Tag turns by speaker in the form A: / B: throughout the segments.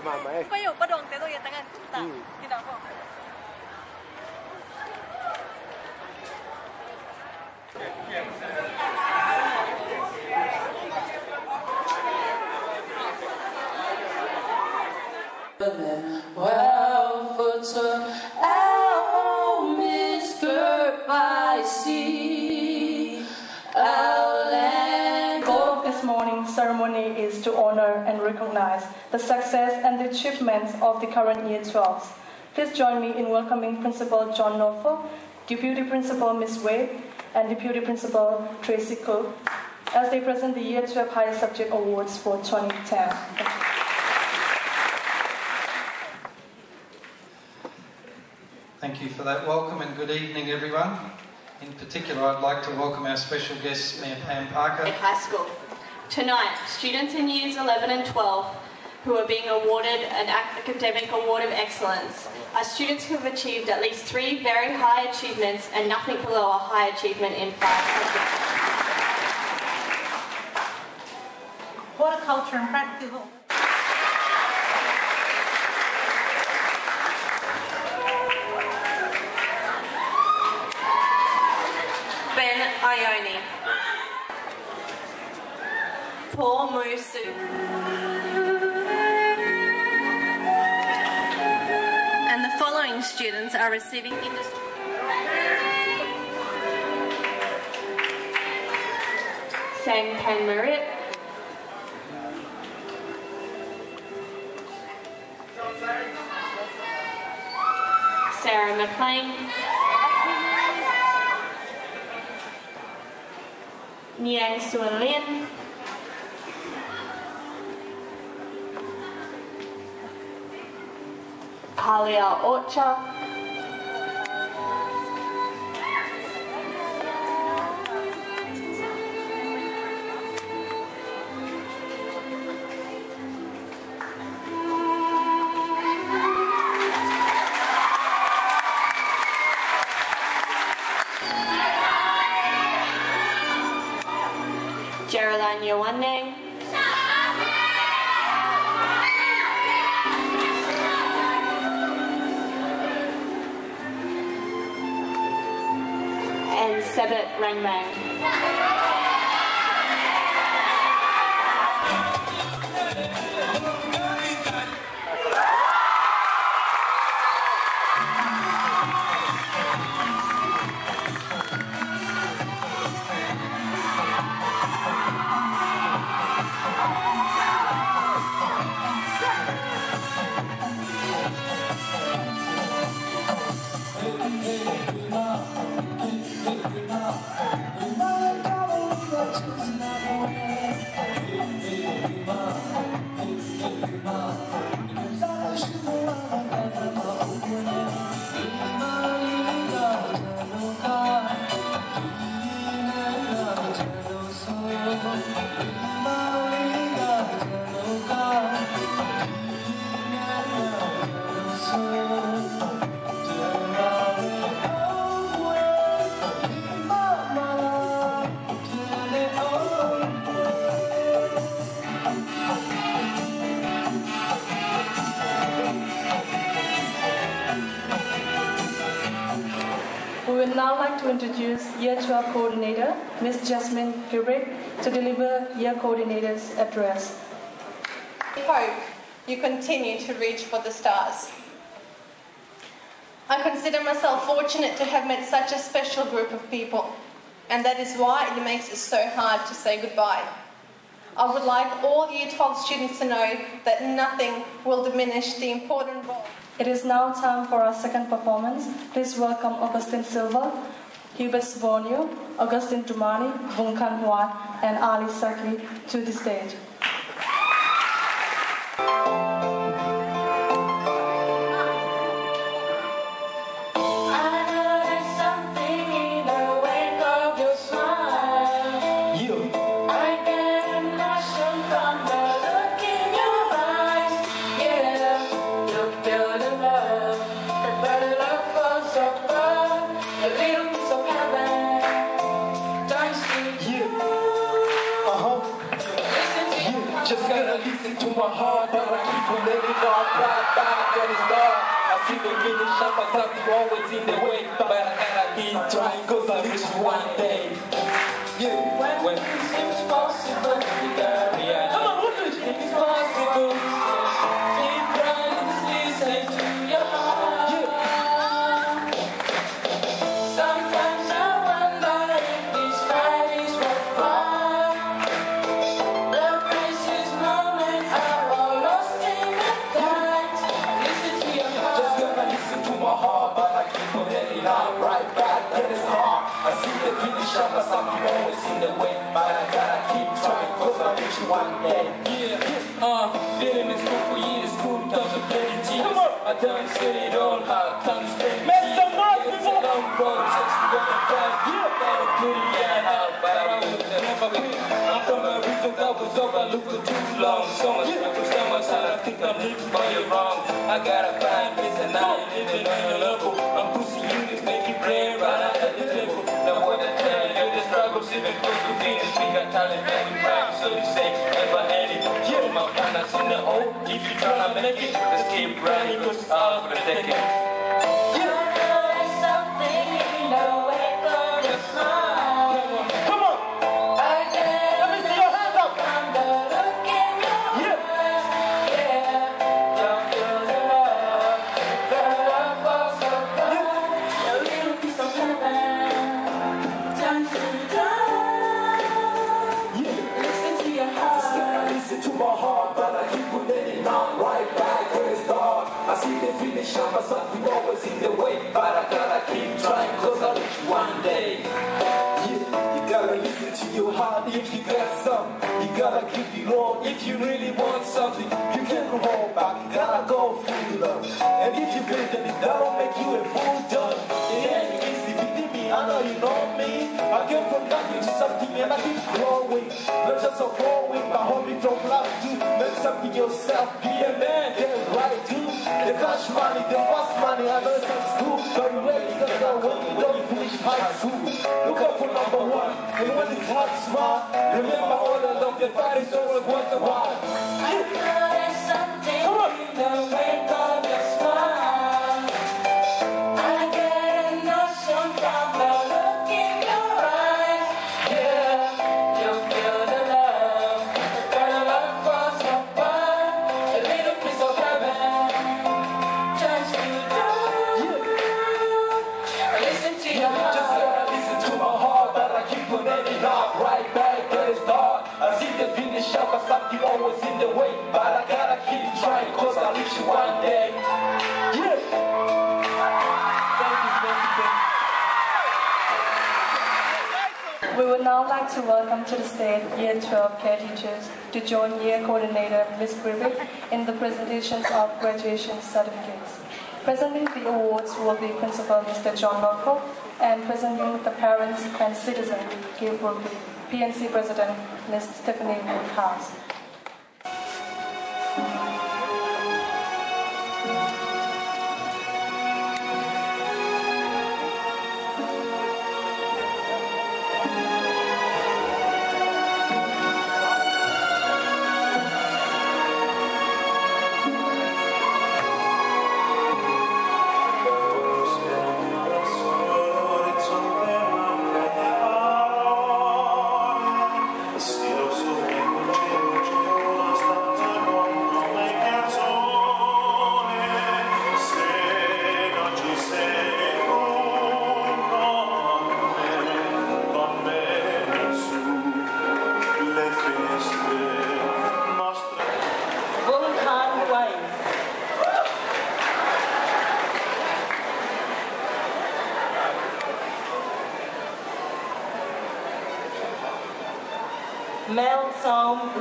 A: mamãe.
B: Có nhiều bất đồng thế rồi tăng ăn thì đó không?
C: Well, for our home is girt by sea, our land.
D: The goal of this morning's ceremony is to honor and recognize the success and the achievements of the current Year 12s. Please join me in welcoming Principal John Norfolk, Deputy Principal Ms. Wade, and Deputy Principal Tracy Cook as they present the Year 12 Higher Subject Awards for 2010.
E: Thank you for that welcome and good evening everyone. In particular I'd like to welcome our special guest Mayor Pam Parker.
F: High School. Tonight, students in Years 11 and 12 who are being awarded an academic award of excellence are students who have achieved at least 3 very high achievements and nothing below a high achievement in 5 subjects.
B: Horticulture and practical. Ione, Paul Musu, and the following students are receiving industry.
F: Sangkah Merit, Sarah McLean, Niang Xuan Lin, Kalia Ocha, Geraldine Yowaneng, and Sebet Rangbang.
D: We would now like to introduce Year 12 Coordinator, Ms. Jasmine Gilbert, to deliver Year Coordinator's address.
G: I hope you continue to reach for the stars. I consider myself fortunate to have met such a special group of people, and that is why it makes it so hard to say goodbye. I would like all Year 12 students to know that nothing will diminish the important role.
D: It is now time for our second performance. Please welcome Augustine Silva, Hubert Sbornio, Augustine Dumani, Vungkan Huan, and Ali Saki to the stage.
H: Yeah.
A: Just gotta listen to my heart, but I keep on letting on back when it's dark. I see the finish up, but something always in the way. But I gotta keep trying, cause I reach one day. Yeah, when it seems possible, you gotta realize. Come on, Woodridge! It's possible. Keep trying, listen to your heart. Yeah. Sometimes I wonder if this fight is worth fun. The precious moments are all lost in the tight. Listen to your heart. Just gotta listen to my heart, but I keep on heading out right back. That is hard. I see the finish up, but something always in the way. But I gotta keep trying, cause I'll reach you one day. Feeling is good for years, good times of plenty tears. Come on! I done said it all, hard times spent. Make some noise, people! It's a long road, 61 and 5. Yeah! Gotta put it down out, but I will never quit. I'm from a region that was overlooked for too long. So much struggle, so much hard, I think I'm living by you wrong. I gotta find peace and I ain't living on your level. I'm pushing you, this make you pray right out at the level. Now what I tell you, the struggles even close to finish. We got talent and we prime, so they say, never had it. Yeah, my partner's in the O. If you tryna make it, just keep running, cause I'll protect it. But something always in the way. But I gotta keep trying, cause I'll reach one day. Yeah, you gotta listen to your heart if you got something. You gotta keep it on if you really want something. You can't hold back, you gotta go full love. And if you feel that it don't make you a full done, it ain't easy, believe me, I know you know me. I came from nothing to something and I keep growing. Not just a growing, but hoping from love to make something yourself. Be a man, get it right too. The cash money, the fast money, I know it sounds cool. But you really got that when you finish high school. Look out for number one, and when it's hard to smile, remember all along the fight is always worth the while. I know there's something in the wake of your smile. I get a notion from the look in your eyes. Yeah, you feel the love, the love for someone, a little piece of heaven. Listen to your heart. Just gotta listen to my heart, but I keep on ending up right back at the start. I see the finish up, but something always in the way. But I gotta keep trying, cause I'll reach you one day. Yeah. Thank you.
D: We would now like to welcome to the stage Year 12 care teachers to join Year Coordinator Ms. Griffith in the presentations of graduation certificates. Presenting the awards will be Principal Mr. John Norfolk, and presenting the parents and citizen gift will be PNC President Ms. Stephanie Woodhouse.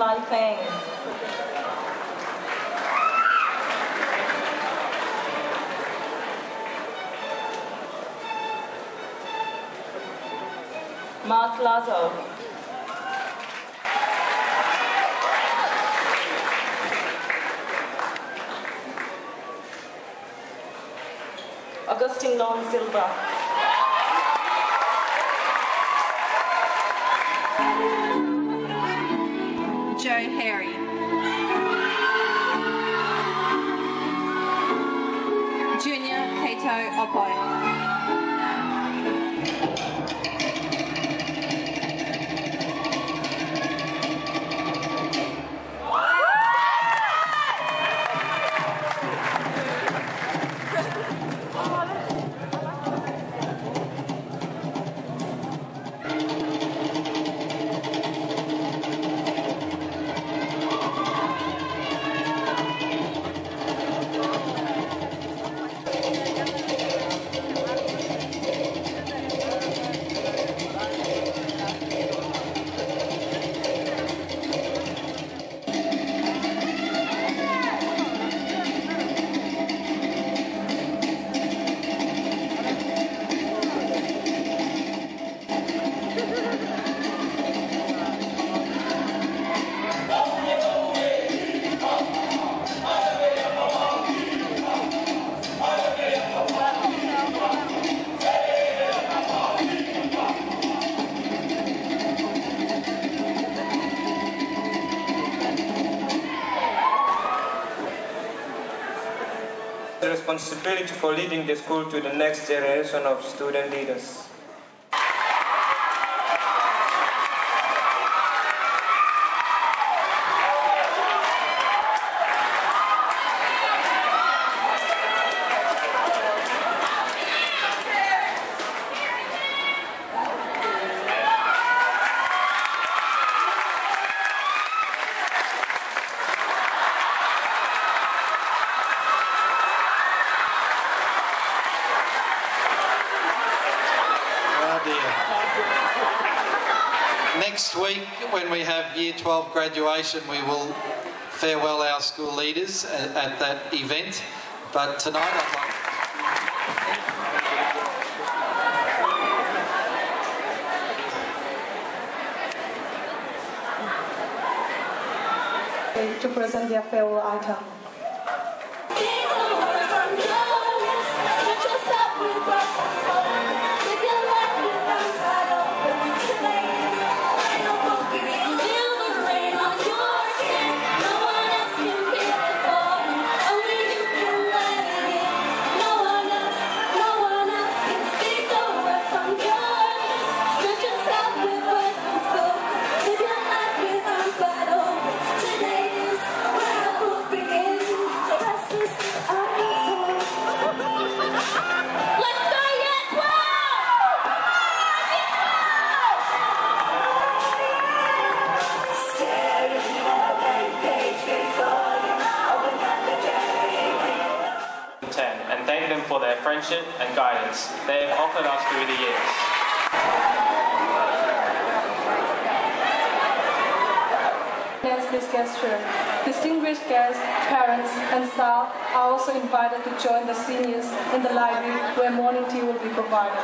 H: Lailai. Mark Lazo. Augustine Long Silva.
B: Joe Harry.
I: responsibility for leading the school to the next generation of student leaders.
E: Next week, when we have Year 12 graduation, we will farewell our school leaders at that event. But tonight
D: I'd like to present their farewell item.
J: And thank them for their friendship and guidance they have offered us through the years.
D: Next, this gesture. Distinguished guests, parents and staff are also invited to join the seniors in the library where morning tea will be provided.